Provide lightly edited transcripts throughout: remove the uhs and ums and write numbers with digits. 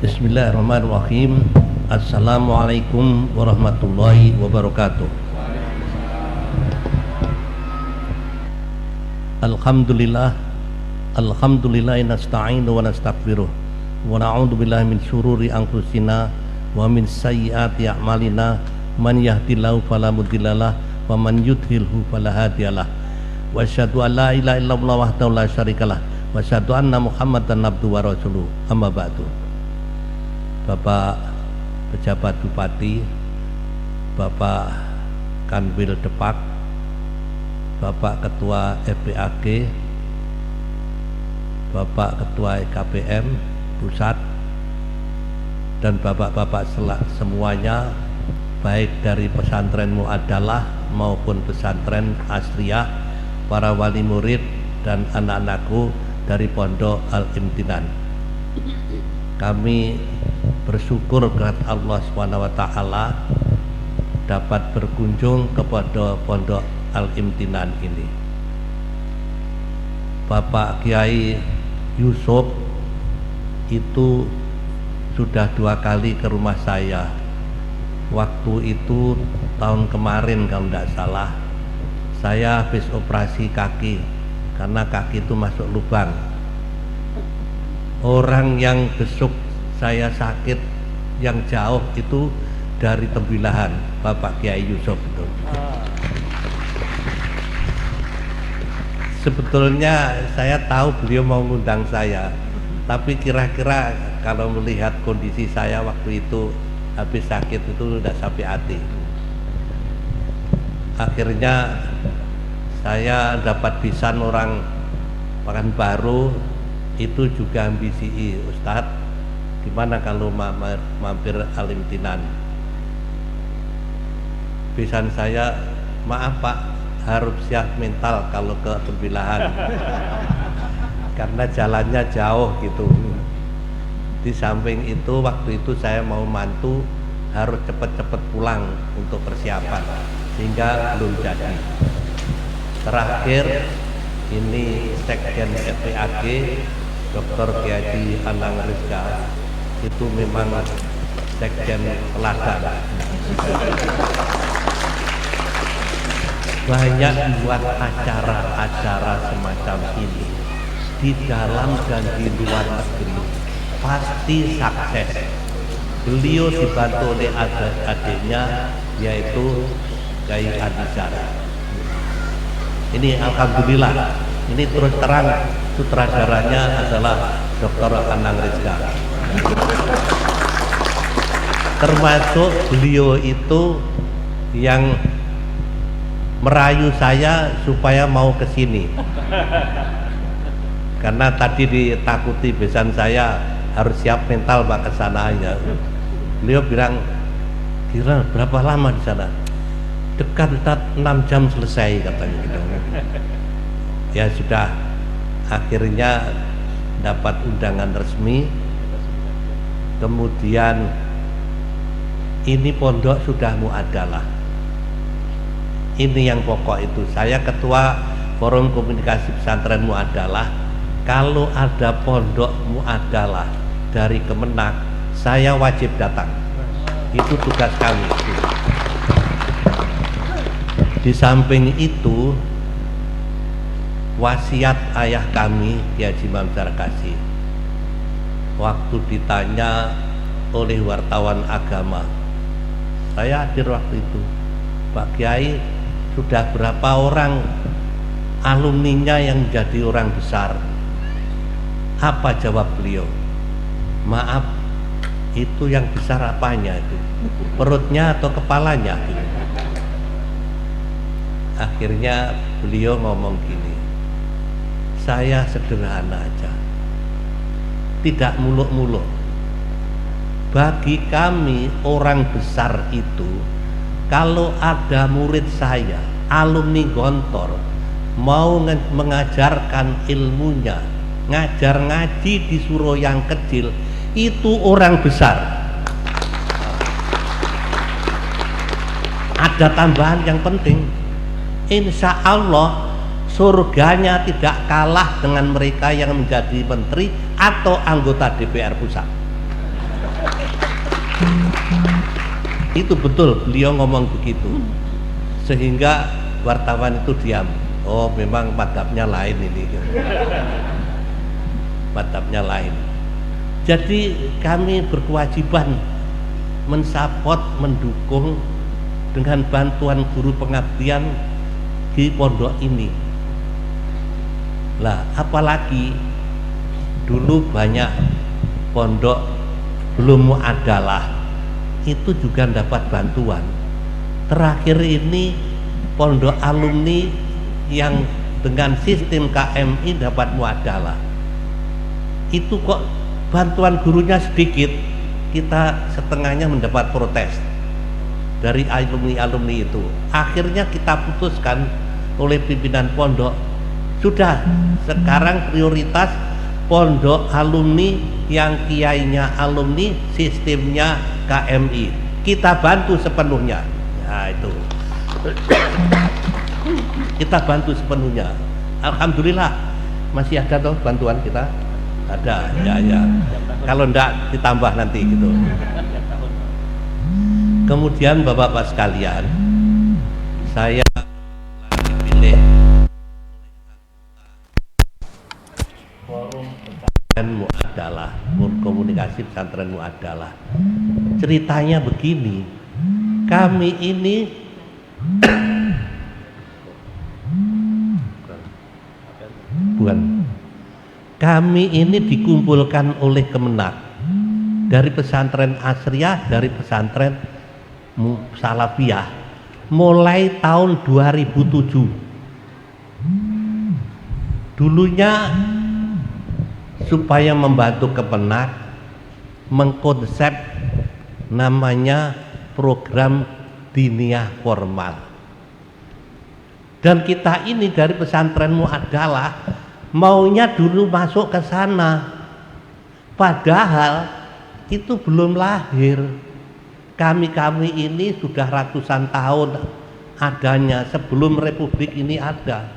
Bismillahirrahmanirrahim. Assalamualaikum warahmatullahi wabarakatuh. Alhamdulillah nasta'inu wa nastaghfiruh wa na'udzu billahi min syururi anfusina wa min sayyiati a'malina. Man yahdihillahu fala mudhillalah wa man yudhlilhu fala hadiyalah. Wa asyhadu an la ilaha illallah wahdahu la syarikalah wa asyhadu anna Muhammadan abduhu wa rasuluh. Amma ba'du. Bapak Pejabat Bupati, Bapak Kanwil Depak, Bapak Ketua FPAG, Bapak Ketua EKPM Pusat, dan bapak-bapak semuanya, baik dari pesantren Mu'adalah maupun pesantren Asliyah, para wali murid dan anak-anakku dari Pondok Al-Imtinan. Kami bersyukur kepada Allah SWT dapat berkunjung kepada Pondok Al-Imtinan ini. Bapak Kiai Yusuf itu sudah 2 kali ke rumah saya. Waktu itu tahun kemarin kalau tidak salah, saya habis operasi kaki karena kaki itu masuk lubang. Orang yang besuk saya sakit yang jauh itu dari Tembilahan, Bapak Kiai Yusuf itu. Sebetulnya saya tahu beliau mau ngundang saya, tapi kira-kira kalau melihat kondisi saya waktu itu habis sakit itu udah sampai hati. Akhirnya saya dapat pisan orang Pekanbaru itu juga ambisi, Ustadz, gimana kalau mampir Al-Imtinan? Pisan saya, maaf Pak, harus siap mental kalau ke Tembilahan karena jalannya jauh gitu. Di samping itu waktu itu saya mau mantu, harus cepat-cepat pulang untuk persiapan, sehingga belum jadi. Terakhir ini Sekjen FPAG Dr. Kiai Anang Rizka itu memang sekjen teladan, banyak buat acara-acara semacam ini di dalam dan di luar negeri, pasti sukses. Beliau dibantu oleh adiknya yaitu Kiai Adizar. Ini alhamdulillah, ini terus terang sutradaranya adalah Dr. Anang Rizka. Termasuk beliau itu yang merayu saya supaya mau ke sini. Karena tadi ditakuti besan saya harus siap mental Pak ke sana aja. Beliau bilang, kira berapa lama di sana? Dekat 6 jam selesai katanya gitu. Ya sudah, akhirnya dapat undangan resmi. Kemudian ini pondok sudah Mu'adalah. Ini yang pokok itu. Saya ketua Forum Komunikasi Pesantren Mu'adalah. Kalau ada pondok Mu'adalah dari Kemenak, saya wajib datang. Itu tugas kami. Di samping itu, wasiat ayah kami Kiai Haji Mamsar Kasih, waktu ditanya oleh wartawan agama, saya hadir waktu itu, Pak Kiai, sudah berapa orang alumninya yang jadi orang besar? Apa jawab beliau? Maaf, itu yang besar apanya itu? Perutnya atau kepalanya? Akhirnya beliau ngomong gini, saya sederhana aja, tidak muluk-muluk. Bagi kami orang besar itu, kalau ada murid saya, alumni Gontor, mau mengajarkan ilmunya, ngajar ngaji di Suro yang kecil, itu orang besar. Ada tambahan yang penting, insya Allah surganya tidak kalah dengan mereka yang menjadi menteri atau anggota DPR pusat. Itu betul, beliau ngomong begitu. Sehingga wartawan itu diam. Oh, memang madhabnya lain ini. Madhabnya lain. Jadi kami berkewajiban mensupport, mendukung dengan bantuan guru pengabdian di pondok ini. Lah, apalagi dulu banyak pondok belum muadalah, itu juga dapat bantuan. Terakhir ini pondok alumni yang dengan sistem KMI dapat muadalah, itu kok bantuan gurunya sedikit, kita setengahnya mendapat protes dari alumni-alumni itu. Akhirnya kita putuskan oleh pimpinan pondok, sudah sekarang prioritas pondok alumni yang kiainya alumni, sistemnya KMI, kita bantu sepenuhnya. Nah itu kita bantu sepenuhnya. Alhamdulillah masih ada toh bantuan kita, ada ya. Kalau enggak ditambah nanti gitu. Kemudian bapak-bapak sekalian, saya dipilih forum pesantren muadalah, komunikasi pesantren muadalah. Ceritanya begini, kami ini kami ini dikumpulkan oleh Kemenak dari pesantren Asriyah, dari pesantren Salafiyah mulai tahun 2007. Dulunya supaya membantu Kemenak mengkonsep namanya program diniyah formal. Dan kita ini dari pesantren muadalah maunya dulu masuk ke sana, padahal itu belum lahir. Kami ini sudah ratusan tahun adanya, sebelum republik ini ada.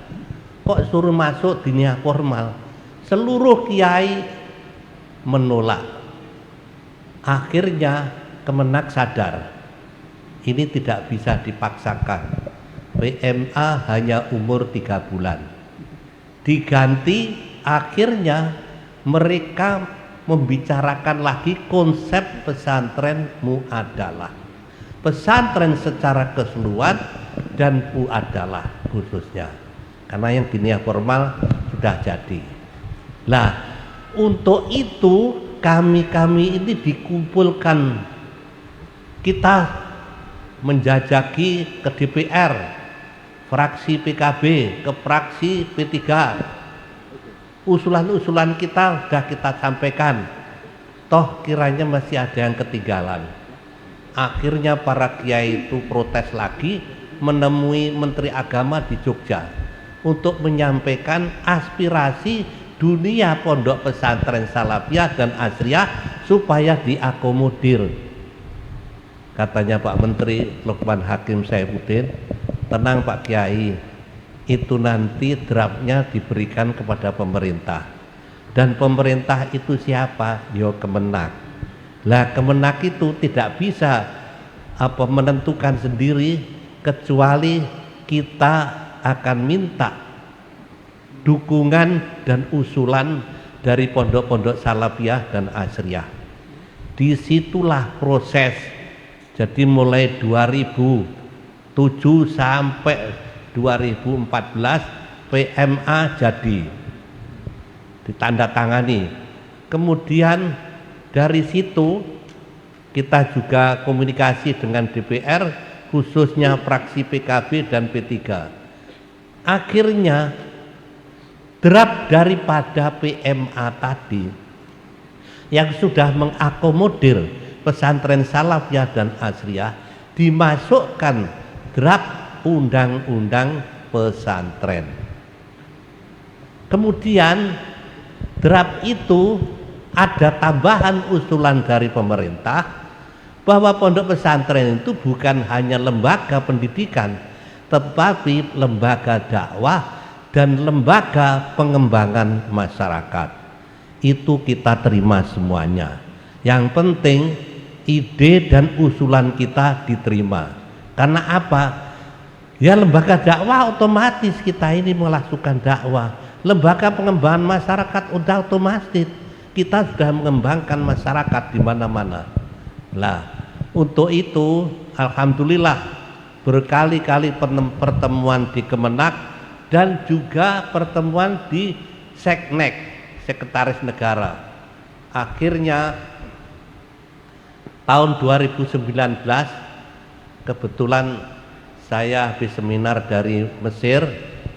Kok suruh masuk diniyah formal? Seluruh kiai menolak. Akhirnya Kemenak sadar, ini tidak bisa dipaksakan. PMA hanya umur 3 bulan. Diganti, akhirnya mereka membicarakan lagi konsep pesantren muadalah, pesantren secara keseluruhan dan muadalah khususnya, karena yang diniyah formal sudah jadi. Nah, untuk itu kami ini dikumpulkan, kita menjajaki ke DPR, fraksi PKB, ke fraksi P3. Usulan-usulan kita sudah kita sampaikan, toh kiranya masih ada yang ketinggalan. Akhirnya para kiai itu protes lagi, menemui Menteri Agama di Jogja untuk menyampaikan aspirasi dunia pondok pesantren Salafiyah dan Asriyah supaya diakomodir. Katanya Pak Menteri Lukman Hakim Saifuddin, tenang Pak Kiai, itu nanti draftnya diberikan kepada pemerintah, dan pemerintah itu siapa? Yo Kemenak. Lah Kemenak itu tidak bisa menentukan sendiri, kecuali kita akan minta dukungan dan usulan dari pondok-pondok Salafiyah dan Asriyah. Disitulah proses. Jadi mulai 2007 sampai 2014 PMA jadi ditandatangani. Kemudian dari situ kita juga komunikasi dengan DPR, khususnya fraksi PKB dan P3. Akhirnya draft daripada PMA tadi yang sudah mengakomodir pesantren Salafiyah dan Asriyah dimasukkan draft undang-undang pesantren. Kemudian draft itu ada tambahan usulan dari pemerintah bahwa pondok pesantren itu bukan hanya lembaga pendidikan, tetapi lembaga dakwah dan lembaga pengembangan masyarakat. Itu kita terima semuanya. Yang penting ide dan usulan kita diterima. Karena apa? Ya lembaga dakwah otomatis kita ini melakukan dakwah. Lembaga pengembangan masyarakat udah otomatis kita sudah mengembangkan masyarakat di mana-mana. Lah, untuk itu alhamdulillah berkali-kali pertemuan di Kemenak dan juga pertemuan di Seknek, Sekretaris Negara. Akhirnya tahun 2019 kebetulan saya habis seminar dari Mesir,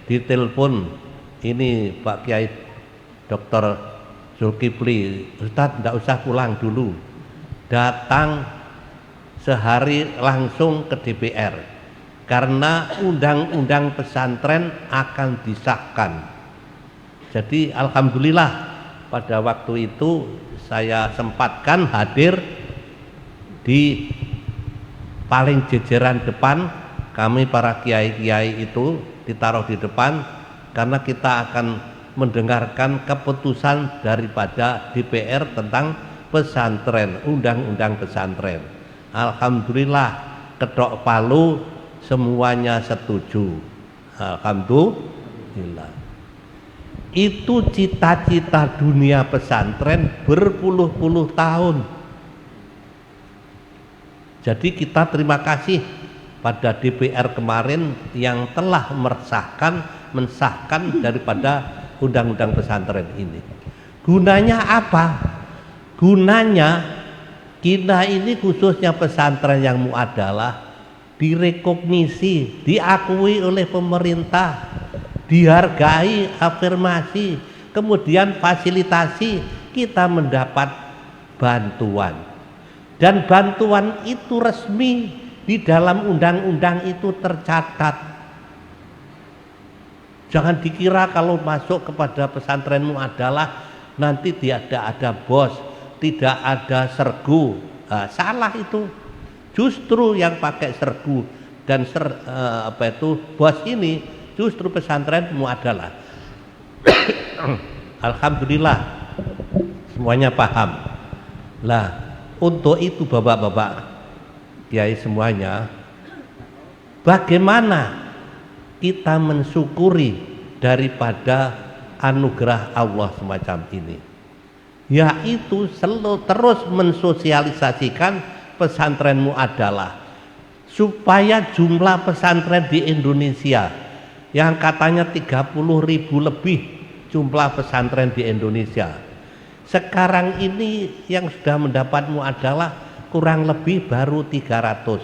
ditelepon ini Pak Kiai Dr. Zulkifli, Ustadz tidak usah pulang dulu, datang sehari langsung ke DPR karena undang-undang pesantren akan disahkan. Jadi alhamdulillah pada waktu itu saya sempatkan hadir di paling jejeran depan. Kami para kiai-kiai itu ditaruh di depan karena kita akan mendengarkan keputusan daripada DPR tentang pesantren, undang-undang pesantren. Alhamdulillah ketok palu semuanya setuju. Alhamdulillah. Itu cita-cita dunia pesantren berpuluh-puluh tahun. Jadi kita terima kasih pada DPR kemarin yang telah mensahkan daripada undang-undang pesantren ini. Gunanya apa? Gunanya kita ini khususnya pesantren yang muadalah direkognisi, diakui oleh pemerintah, dihargai, afirmasi, kemudian fasilitasi, kita mendapat bantuan. Dan bantuan itu resmi di dalam undang-undang itu tercatat. Jangan dikira kalau masuk kepada pesantrenmu adalah nanti tidak ada bos, tidak ada sergu. Salah itu. Justru yang pakai sergu dan bos ini justru pesantrenmu adalah. Alhamdulillah semuanya paham. Lah, untuk itu bapak-bapak kiai semuanya, bagaimana kita mensyukuri daripada anugerah Allah semacam ini, yaitu selalu terus mensosialisasikan pesantren muadalah supaya jumlah pesantren di Indonesia yang katanya 30.000 lebih jumlah pesantren di Indonesia, sekarang ini yang sudah mendapat muadalah kurang lebih baru 300.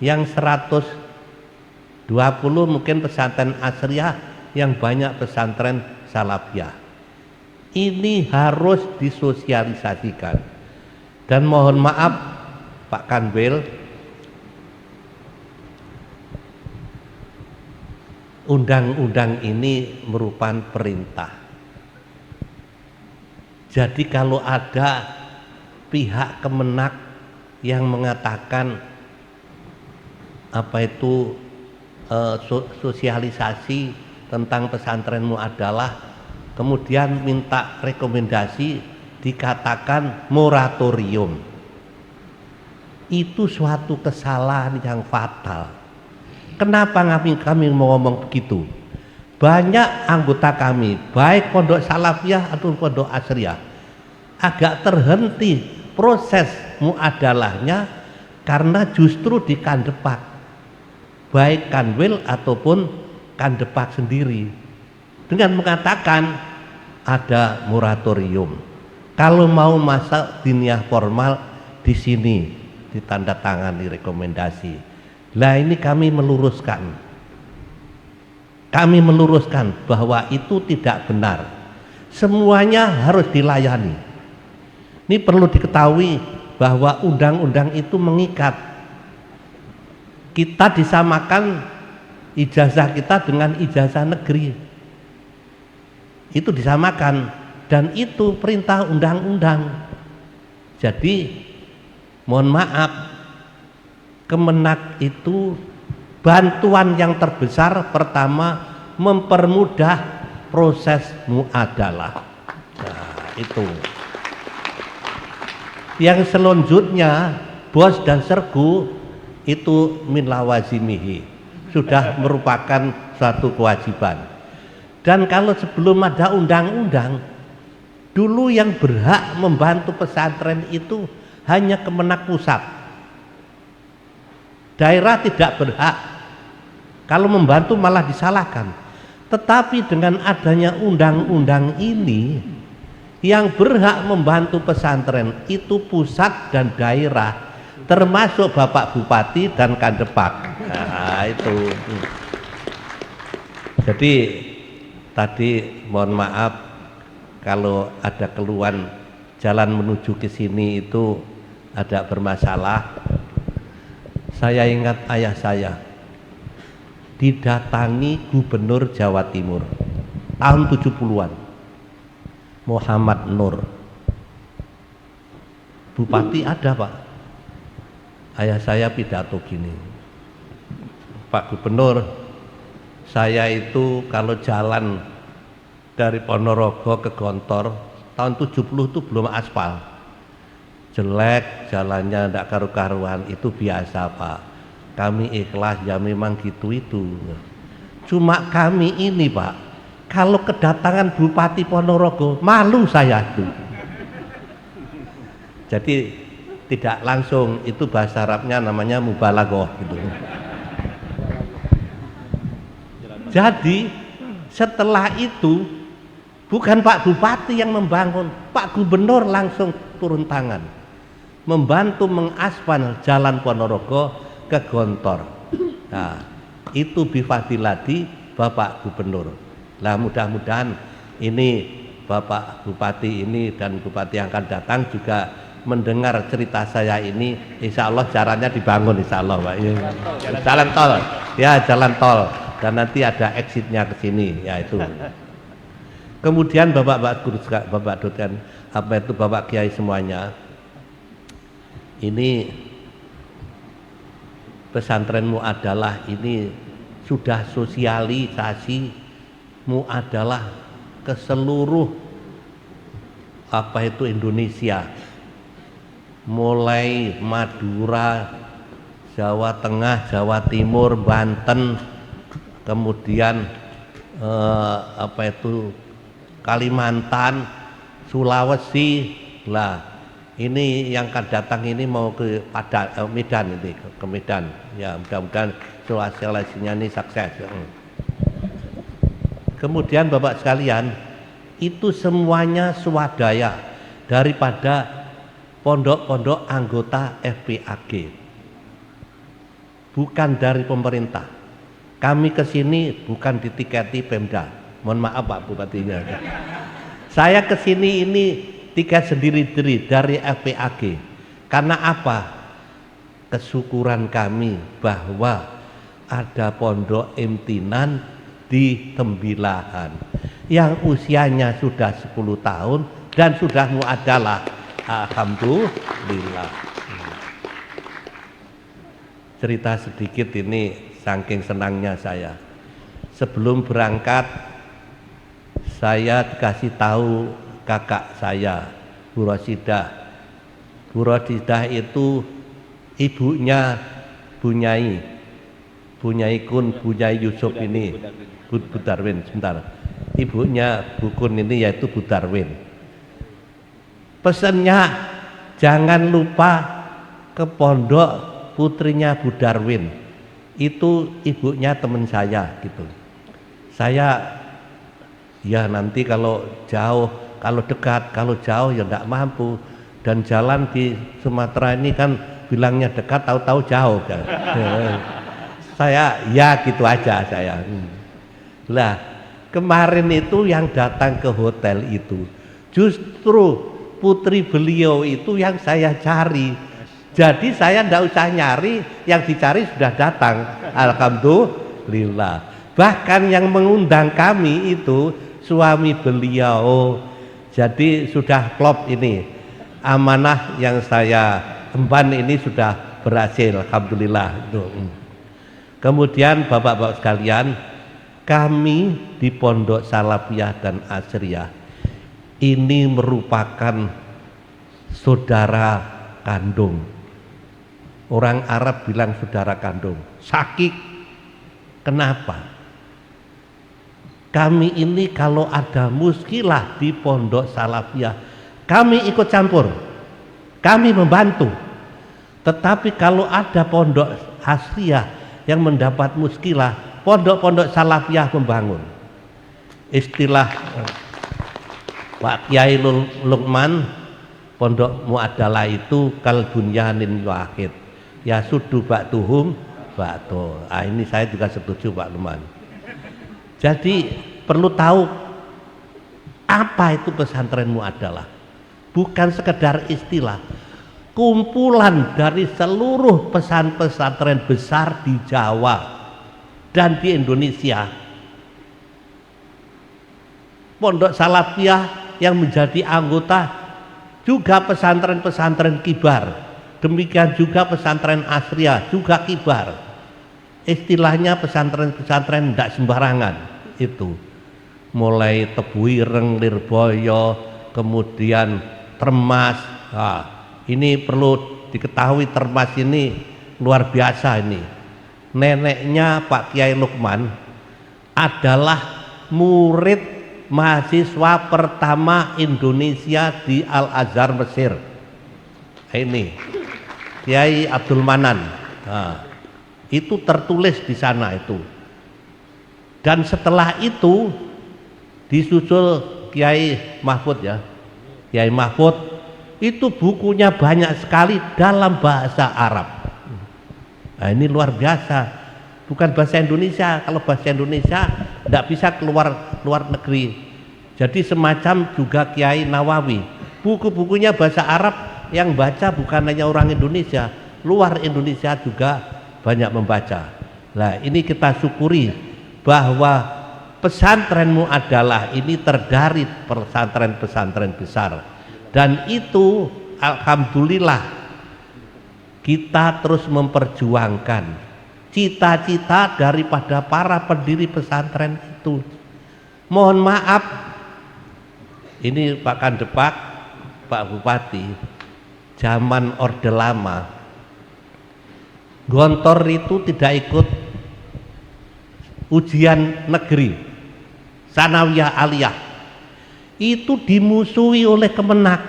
Yang 120 mungkin pesantren asriyah, yang banyak pesantren salafiyah. Ini harus disosialisasikan. Dan mohon maaf Pak Kanwil, undang-undang ini merupakan perintah. Jadi kalau ada pihak Kemenak yang mengatakan sosialisasi tentang pesantren muadalah, kemudian minta rekomendasi, dikatakan moratorium, itu suatu kesalahan yang fatal. Kenapa kami mau ngomong begitu? Banyak anggota kami, baik pondok salafiyah atau pondok asriyah, agak terhenti proses muadalahnya karena justru di Kandepak, baik Kanwil ataupun Kandepak sendiri, dengan mengatakan ada moratorium. Kalau mau masuk diniyah formal di sini ditandatangani rekomendasi. Lah ini kami meluruskan bahwa itu tidak benar. Semuanya harus dilayani. Ini perlu diketahui bahwa undang-undang itu mengikat. Kita disamakan ijazah kita dengan ijazah negeri. Itu disamakan dan itu perintah undang-undang. Jadi mohon maaf, Kemenak itu bantuan yang terbesar pertama mempermudah proses muadalah. Nah, itu. Yang selanjutnya bos dan sergu itu min lawazimihi, sudah merupakan suatu kewajiban. Dan kalau sebelum ada undang-undang, dulu yang berhak membantu pesantren itu hanya Kemenak Pusat. Daerah tidak berhak, kalau membantu malah disalahkan. Tetapi dengan adanya undang-undang ini, yang berhak membantu pesantren itu pusat dan daerah, termasuk Bapak Bupati dan Kandepak. Nah, itu. Jadi tadi mohon maaf kalau ada keluhan jalan menuju ke sini itu ada bermasalah. Saya ingat ayah saya didatangi Gubernur Jawa Timur tahun 70-an, Muhammad Nur. Bupati ada, Pak. Ayah saya pidato gini, Pak Gubernur, saya itu kalau jalan dari Ponorogo ke Gontor tahun 70 itu belum aspal, jelek jalannya, tidak karu-karuan, itu biasa Pak, kami ikhlas ya, memang gitu itu. Cuma kami ini Pak, kalau kedatangan Bupati Ponorogo malu saya itu. Jadi tidak langsung, itu bahasa Arabnya namanya mubalaghah gitu. Jadi setelah itu bukan Pak Bupati yang membangun, Pak Gubernur langsung turun tangan membantu mengaspal jalan Ponorogo ke Gontor. Nah, itu bifadilati Bapak Gubernur. Nah, mudah-mudahan ini Bapak Bupati ini dan Bupati yang akan datang juga mendengar cerita saya ini, insya Allah caranya dibangun, insya Allah Pak. Jalan tol, ya jalan tol, dan nanti ada exitnya ke sini, ya itu. Kemudian Bapak Dosen, apa itu Bapak Kiai semuanya, ini pesantrenmu adalah ini sudah sosialisasimu adalah ke seluruh apa itu Indonesia, mulai Madura, Jawa Tengah, Jawa Timur, Banten, kemudian apa itu Kalimantan, Sulawesi. Lah ini yang akan datang ini mau ke Medan, ini ke Medan ya, mudah-mudahan sosialisasinya ini sukses. Kemudian Bapak sekalian, itu semuanya swadaya daripada pondok-pondok anggota FPAG, bukan dari pemerintah. Kami ke sini bukan ditiketi Pemda. Mohon maaf Pak Bupatinya. Saya ke sini ini tiket sendiri dari FPAG. Karena apa? Kesyukuran kami bahwa ada pondok imtinan di Tembilahan yang usianya sudah 10 tahun dan sudah muadalah. Alhamdulillah. Cerita sedikit ini, saking senangnya saya. Sebelum berangkat, saya dikasih tahu kakak saya, Bu Rosidah. Bu Rosidah itu ibunya Bunyai Kun, Bunyai Yusuf ini, Bu Darwin, sebentar. Ibunya Bu Kun ini yaitu Bu Darwin. Pesannya jangan lupa ke pondok putrinya Bu Darwin, itu ibunya teman saya gitu. Saya ya nanti kalau jauh, kalau dekat, kalau jauh ya enggak mampu, dan jalan di Sumatera ini kan bilangnya dekat tahu-tahu jauh kan. Saya ya gitu aja saya. Lah kemarin itu yang datang ke hotel itu justru putri beliau itu yang saya cari. Jadi saya ndak usah nyari, yang dicari sudah datang. Alhamdulillah. Bahkan yang mengundang kami itu suami beliau. Jadi sudah klop ini. Amanah yang saya emban ini sudah berhasil, alhamdulillah. Kemudian Bapak-bapak sekalian, kami di Pondok Salafiyah dan Asriyah ini merupakan saudara kandung. Orang Arab bilang saudara kandung. Sakik. Kenapa? Kami ini kalau ada muskilah di pondok Salafiyah, kami ikut campur, kami membantu. Tetapi kalau ada pondok Asriyah yang mendapat muskilah, pondok-pondok Salafiyah membangun. Istilah Pak Kiai Luqman, pondok Mu'adalah itu kal bunyanin wahid, ya sudu ba'duhum ba'du. Ini saya juga setuju Pak Luqman. Jadi perlu tahu apa itu pesantren Mu'adalah. Bukan sekedar istilah, kumpulan dari seluruh pesantren besar di Jawa dan di Indonesia. Pondok Salafiyah yang menjadi anggota juga pesantren-pesantren kibar, demikian juga pesantren Asriyah juga kibar. Istilahnya pesantren-pesantren tidak sembarangan itu, mulai Tebuireng, Lirboyo, kemudian Termas. Ini perlu diketahui, Termas ini luar biasa. Ini neneknya Pak Kiai Luqman adalah murid mahasiswa pertama Indonesia di Al-Azhar Mesir. Ini Kiai Abdul Manan. Itu tertulis di sana itu. Dan setelah itu disusul Kiai Mahfud ya. Kiai Mahfud itu bukunya banyak sekali dalam bahasa Arab. Nah, ini luar biasa. Bukan bahasa Indonesia. Kalau bahasa Indonesia tidak bisa keluar negeri. Jadi semacam juga Kiai Nawawi, buku-bukunya bahasa Arab, yang baca bukan hanya orang Indonesia, luar Indonesia juga banyak membaca. Nah, ini kita syukuri bahwa pesantren Mu'adalah ini terdiri pesantren-pesantren besar, dan itu alhamdulillah kita terus memperjuangkan cita-cita daripada para pendiri pesantren itu. Mohon maaf, ini Pak Kandepak, Pak Bupati, zaman Orde Lama, Gontor itu tidak ikut ujian negeri Sanawiyah Aliyah, itu dimusuhi oleh Kemenak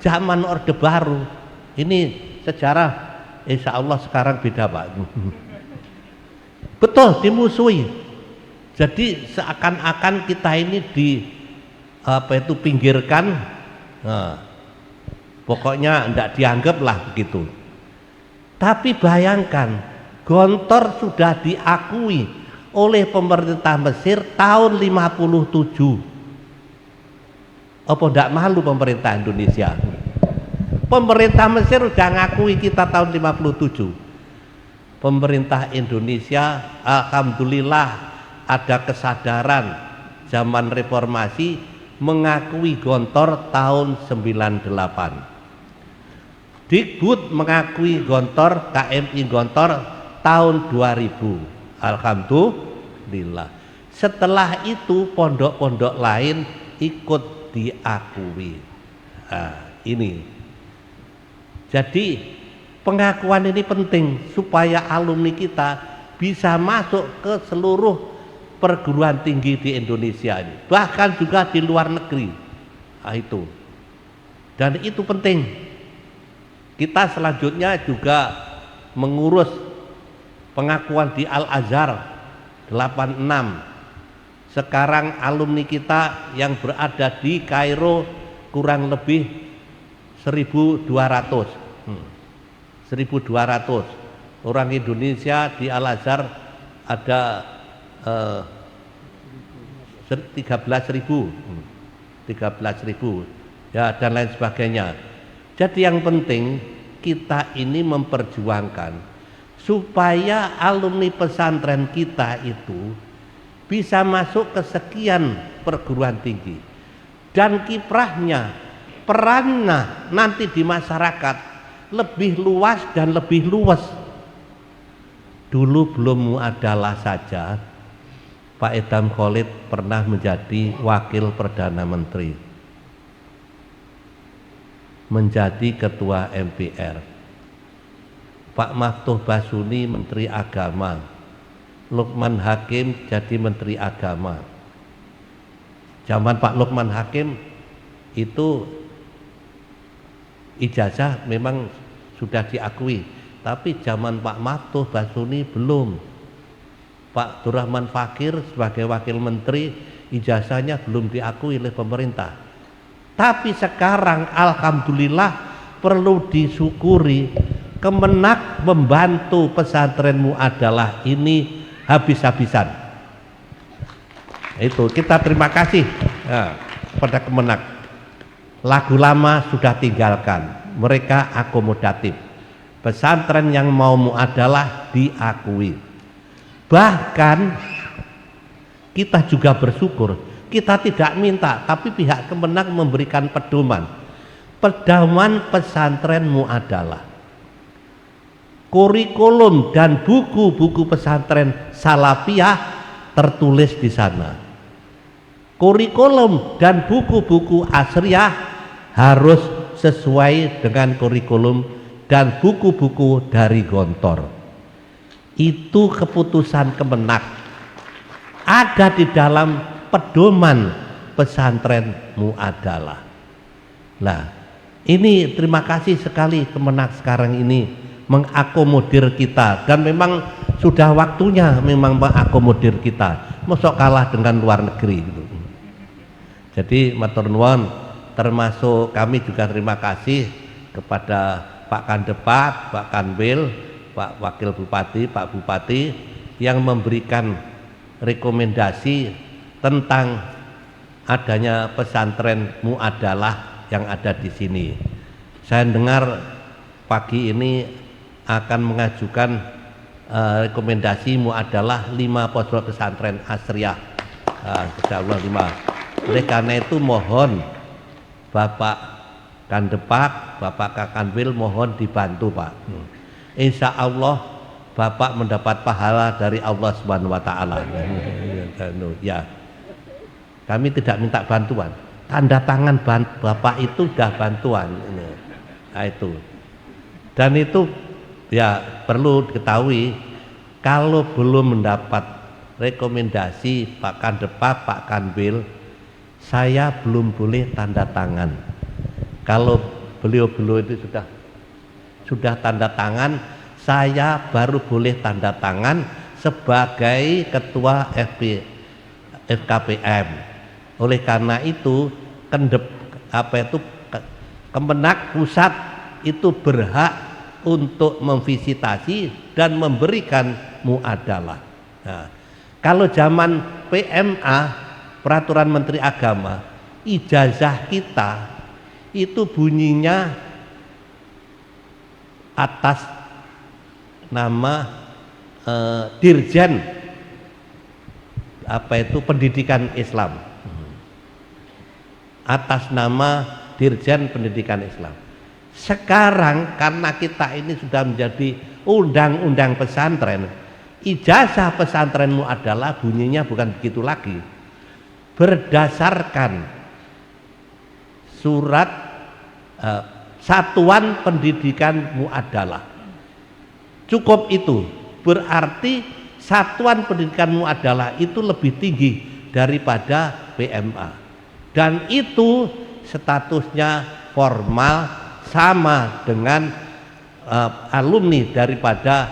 zaman Orde Baru. Ini sejarah, insya Allah sekarang beda Pak. Betul, dimusuhi. Jadi seakan-akan kita ini pinggirkan. Pokoknya tidak dianggap lah begitu. Tapi bayangkan, Gontor sudah diakui oleh pemerintah Mesir tahun 57. Apa tidak malu pemerintah Indonesia? Pemerintah Mesir sudah ngakui kita tahun 57. Pemerintah Indonesia alhamdulillah ada kesadaran zaman reformasi mengakui Gontor tahun 98. Dikbud mengakui Gontor, KMI Gontor tahun 2000. Alhamdulillah. Setelah itu pondok-pondok lain ikut diakui. Ini. Jadi pengakuan ini penting supaya alumni kita bisa masuk ke seluruh perguruan tinggi di Indonesia ini, bahkan juga di luar negeri. Itu. Dan itu penting. Kita selanjutnya juga mengurus pengakuan di Al-Azhar 86. Sekarang alumni kita yang berada di Kairo kurang lebih 1.200. 1.200 orang Indonesia di Al-Azhar ada 13.000 ya, dan lain sebagainya. Jadi yang penting kita ini memperjuangkan supaya alumni pesantren kita itu bisa masuk ke sekian perguruan tinggi, dan kiprahnya, perannya nanti di masyarakat lebih luas dan lebih luas. Dulu belum Mu'adalah saja, Pak Edam Khalid pernah menjadi wakil Perdana Menteri. menjadi ketua MPR, Pak Maftuh Basuni Menteri Agama, Lukman Hakim jadi Menteri Agama. Zaman Pak Lukman Hakim itu ijazah memang sudah diakui, tapi zaman Pak Maftuh Basuni belum. Pak Abdurrahman Fakir sebagai wakil menteri ijazahnya belum diakui oleh pemerintah. Tapi sekarang alhamdulillah perlu disyukuri, Kemenak membantu pesantren Muadalah ini habis-habisan. Itu kita terima kasih kepada Kemenak. Lagu lama sudah tinggalkan, mereka akomodatif. Pesantren yang mau Muadalah diakui. Bahkan kita juga bersyukur, kita tidak minta, tapi pihak Kemenak memberikan pedoman pesantren Muadalah. Kurikulum dan buku-buku pesantren Salafiyah tertulis di sana. Kurikulum dan buku-buku Asriyah harus sesuai dengan kurikulum dan buku-buku dari Gontor. Itu keputusan Kemenak, ada di dalam pedoman pesantren Muadalah. Nah, ini terima kasih sekali Kemenak sekarang ini mengakomodir kita, dan memang sudah waktunya memang mengakomodir kita. Mosok kalah dengan luar negeri gitu. Jadi matur nuwun, termasuk kami juga terima kasih kepada Pak Kandepak, Pak Kanwil, Pak Wakil Bupati, Pak Bupati yang memberikan rekomendasi tentang adanya pesantren Muadalah yang ada di sini. Saya dengar pagi ini akan mengajukan rekomendasi Muadalah 5 pondok pesantren Asriyah. Insyaallah 5. Oleh karena itu mohon Bapak Kandepak, Bapak Kakanwil mohon dibantu Pak. Insya Allah Bapak mendapat pahala dari Allah Subhanahu wa Ta'ala. Ya, kami tidak minta bantuan, tanda tangan Bapak itu sudah bantuan. Nah, itu, dan itu ya perlu diketahui, kalau belum mendapat rekomendasi Pak Kandepak, Pak Kanwil, saya belum boleh tanda tangan. Kalau beliau-beliau itu sudah tanda tangan, saya baru boleh tanda tangan sebagai ketua FKPM. Oleh karena itu Kemenak Pusat itu berhak untuk memvisitasi dan memberikan Muadalah. Nah, kalau zaman PMA, Peraturan Menteri Agama, ijazah kita itu bunyinya atas nama Dirjen Pendidikan Islam, atas nama Dirjen Pendidikan Islam. Sekarang karena kita ini sudah menjadi undang-undang pesantren, ijazah pesantren Muadalah bunyinya bukan begitu lagi, berdasarkan surat Satuan Pendidikan Muadalah. Cukup itu, berarti Satuan Pendidikan Muadalah itu lebih tinggi daripada PMA, dan itu statusnya formal sama dengan alumni daripada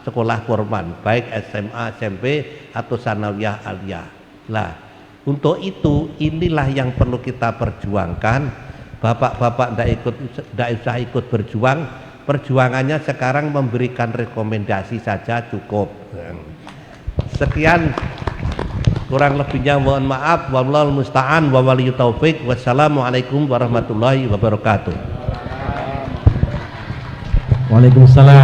sekolah formal, baik SMA, SMP atau sanawiyah aliyah. Lah, untuk itu inilah yang perlu kita perjuangkan. Bapak-bapak tidak usah ikut berjuang, perjuangannya sekarang memberikan rekomendasi saja cukup. Sekian, kurang lebihnya mohon maaf. Wallahul musta'an wa waliyut taufik. Wassalamualaikum warahmatullahi wabarakatuh. Waalaikumsalam.